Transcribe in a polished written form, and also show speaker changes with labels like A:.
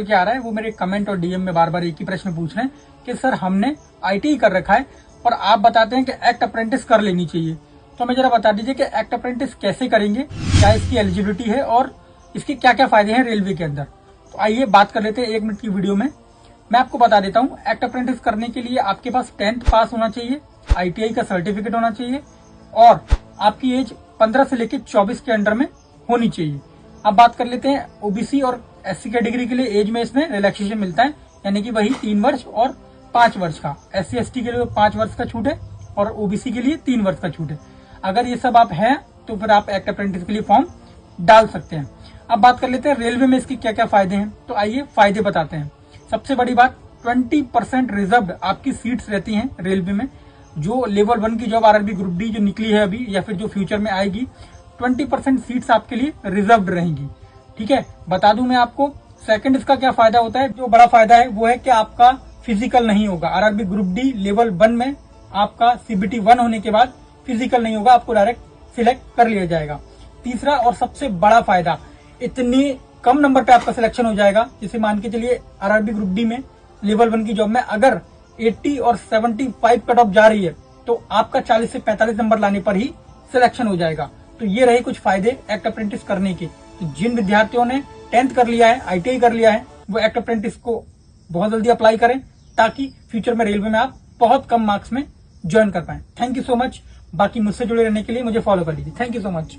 A: के आ रहा है वो मेरे कमेंट और डीएम में बार बार एक ही प्रश्न पूछ रहे हैं कि सर हमने आईटीआई कर रखा है और आप बताते हैं कि एक्ट अप्रेंटिस कर लेनी चाहिए, तो हमें जरा बता दीजिए कि एक्ट अप्रेंटिस कैसे करेंगे, क्या इसकी एलिजिबिलिटी है और इसके क्या क्या फायदे हैं रेलवे के अंदर। तो आइए बात कर लेते हैं 1 मिनट की वीडियो में। मैं आपको बता देता हूँ, एक्ट अप्रेंटिस करने के लिए आपके पास 10th पास होना चाहिए, आईटीआई का सर्टिफिकेट होना चाहिए और आपकी एज 15 से लेकर 24 के अंडर में होनी चाहिए। अब बात कर लेते हैं ओबीसी और एससी कैटेगरी के लिए एज में इसमें रिलैक्सेशन मिलता है, यानी कि वही 3 वर्ष और 5 वर्ष का। एससी एसटी के लिए 5 वर्ष का छूट है और ओबीसी के लिए 3 वर्ष का छूट है। अगर ये सब आप हैं तो फिर आप एक्ट अप्रेंटिस के लिए फॉर्म डाल सकते हैं। अब बात कर लेते हैं रेलवे में इसके क्या क्या फायदे हैं। तो आइए फायदे बताते हैं। सबसे बड़ी बात, 20% रिजर्व आपकी सीट्स रहती हैं रेलवे में। जो लेवल 1 की जॉब आरआरबी ग्रुप डी जो निकली है अभी या फिर जो फ्यूचर में आएगी, 20% सीट्स आपके लिए रिजर्व्ड रहेंगी। ठीक है, बता दूं मैं आपको। सेकंड, इसका क्या फायदा होता है, जो बड़ा फायदा है वो है कि आपका फिजिकल नहीं होगा। आरआरबी ग्रुप डी लेवल 1 में आपका सीबीटी 1 होने के बाद फिजिकल नहीं होगा, आपको डायरेक्ट सिलेक्ट कर लिया जाएगा। तीसरा और सबसे बड़ा फायदा, इतनी कम नंबर पे आपका सिलेक्शन हो जाएगा। जैसे मान के चलिए आरआरबी ग्रुप डी में लेवल 1 की जॉब में अगर 80 और 75 कट ऑफ जा रही है तो आपका 40 से 45 नंबर लाने पर ही सिलेक्शन हो जाएगा। तो ये रहे कुछ फायदे एक्ट अप्रेंटिस करने के। तो जिन विद्यार्थियों ने 10th कर लिया है, आईटीआई कर लिया है, वो एक्ट अप्रेंटिस को बहुत जल्दी अप्लाई करें ताकि फ्यूचर में रेलवे में आप बहुत कम मार्क्स में ज्वाइन कर पाए। Thank you so much. बाकी मुझसे जुड़े रहने के लिए मुझे फॉलो कर लीजिए। Thank you so much.